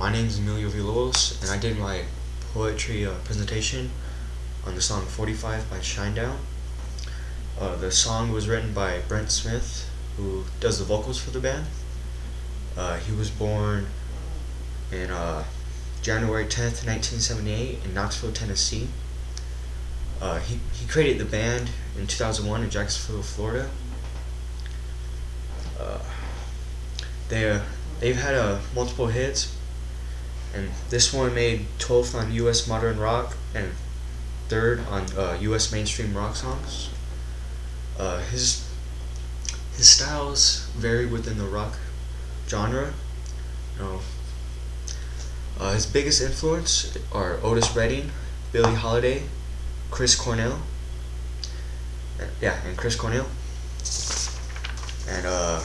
My name is MOV000003, and I did my poetry presentation on the song 45 by Shinedown. The song was written by Brent Smith, who does the vocals for the band. He was born in January 10th, 1978 in Knoxville, Tennessee. He created the band in 2001 in Jacksonville, Florida. They've had multiple hits, and this one made 12th on U.S. Modern Rock and 3rd on U.S. mainstream rock songs. His styles vary within the rock genre. His biggest influence are Otis Redding, Billie Holiday, Chris Cornell. And Chris Cornell. And I'm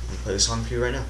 gonna play the song for you right now.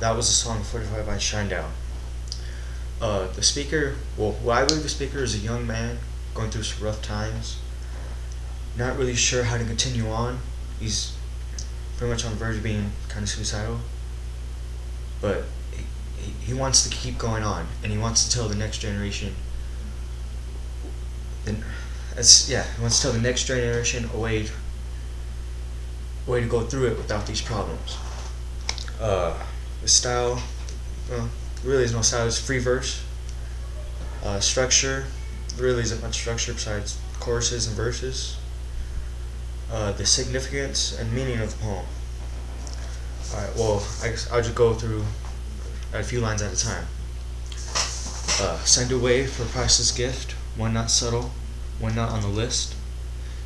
that was the song 45 by Shinedown. The speaker, well, I believe the speaker is a young man going through some rough times, not really sure how to continue on. He's pretty much on the verge of being kind of suicidal, but he wants to keep going on, and he wants to tell the next generation. He wants to tell the next generation a way to go through it without these problems. The style, well, really is no style. It's free verse. Structure, really isn't much structure besides choruses and verses. The significance and meaning of the poem. Alright, well, I'll just go through a few lines at a time. Send away for a priceless gift, one not subtle, one not on the list.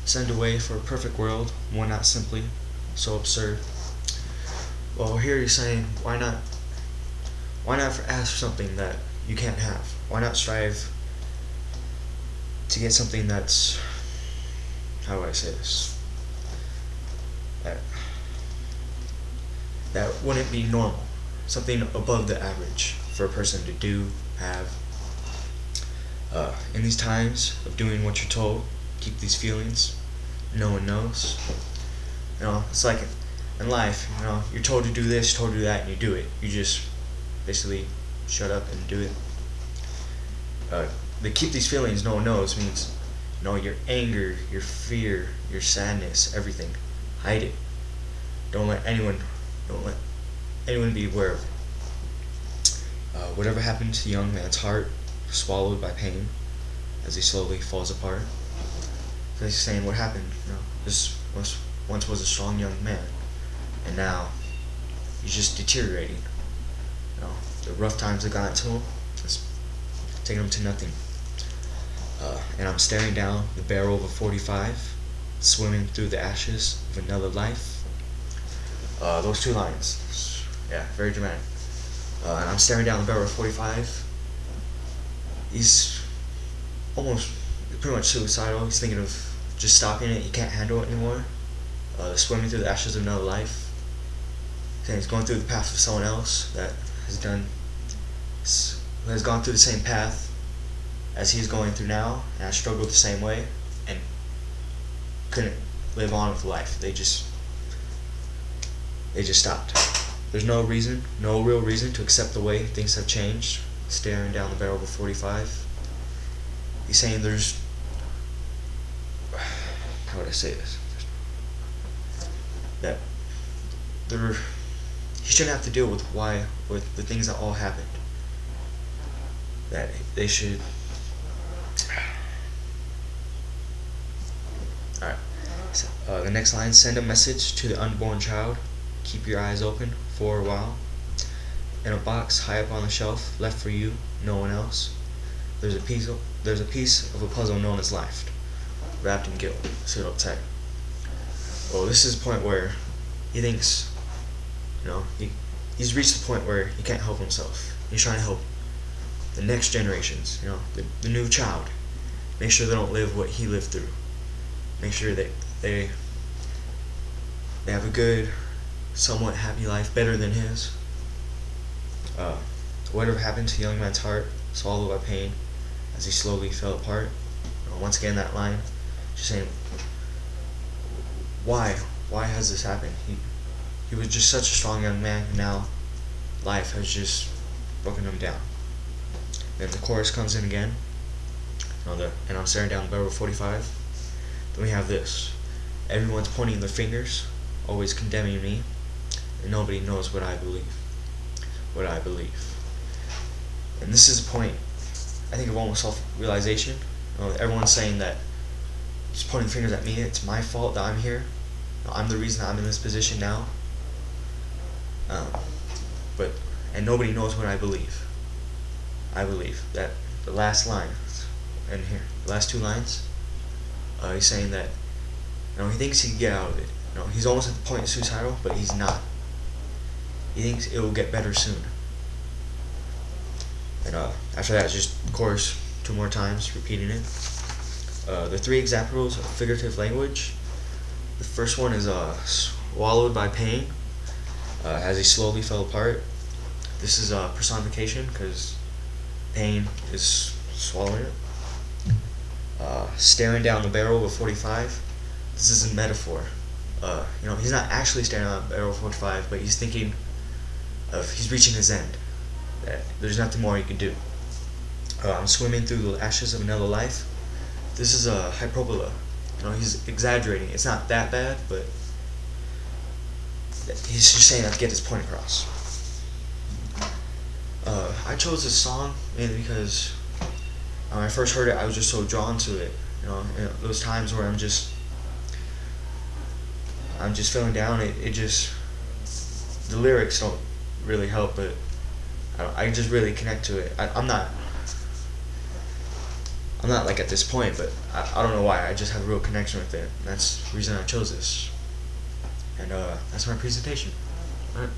Send away for a perfect world, one not simply so absurd. Well, here he's saying, why not ask for something that you can't have? Why not strive to get something that's, how do I say this? That wouldn't be normal. Something above the average for a person to do, have. In these times of doing what you're told, keep these feelings, no one knows. It's like in life, you're told to do this, you're told to do that, and you do it. You just basically shut up and do it. The keep these feelings, no one knows, means your anger, your fear, your sadness, everything. Hide it. Don't let anyone be aware of it. Whatever happened to the young man's heart, swallowed by pain, as he slowly falls apart. So he's saying, what happened? This once was a strong young man, and now he's just deteriorating. The rough times have gotten to him. It's taking him to nothing. And I'm staring down the barrel of a 45, swimming through the ashes of another life. Those two lines, very dramatic. And I'm staring down the barrel of 45. He's pretty much suicidal. He's thinking of just stopping it. He can't handle it anymore. Swimming through the ashes of another life. And he's going through the path of someone else that has gone through the same path as he's going through now, and has struggled the same way, and couldn't live on with life. They just stopped. There's no real reason to accept the way things have changed. Staring down the barrel of a 45. He's saying how would I say this? That he shouldn't have to deal with the things that all happened. That they should. Alright. So, the next line: send a message to the unborn child. Keep your eyes open for a while. In a box high up on the shelf, left for you, no one else. There's a piece of a puzzle known as life, wrapped in guilt, sealed up tight. Well, this is the point where he thinks, he's reached the point where he can't help himself. He's trying to help the next generations, the new child. Make sure they don't live what he lived through. Make sure that they have a good, somewhat happy life, better than his. Whatever happened to the young man's heart, swallowed by pain, as he slowly fell apart. Once again, that line, just saying, why has this happened? He was just such a strong young man, and now life has just broken him down. Then the chorus comes in again, and I'm staring down the barrel of 45. Then we have this: everyone's pointing their fingers, always condemning me, and nobody knows what I believe. And this is a point, I think, of almost self-realization. Everyone's saying that he's pointing fingers at me. It's my fault that I'm here. I'm the reason that I'm in this position now. And nobody knows what I believe. I believe that the last line, and here, the last two lines, he's saying that he thinks he can get out of it. He's almost at the point of suicidal, but he's not. He thinks it will get better soon. And after that, it's just chorus 2 more times, repeating it. The 3 examples of figurative language. The first one is swallowed by pain, as he slowly fell apart. This is a personification because pain is swallowing it. Staring down the barrel of a 45. This is a metaphor. He's not actually staring down the barrel of a 45, but he's thinking of he's reaching his end. That there's nothing more he can do. I'm swimming through the ashes of another life. This is a hyperbola. He's exaggerating. It's not that bad, but he's just saying that to get his point across. I chose this song mainly because when I first heard it, I was just so drawn to it. Those times where I'm just feeling down. It just, the lyrics don't really help, but I just really connect to it. I'm not like at this point, but I don't know why. I just have a real connection with it. And that's the reason I chose this. And that's my presentation. All right.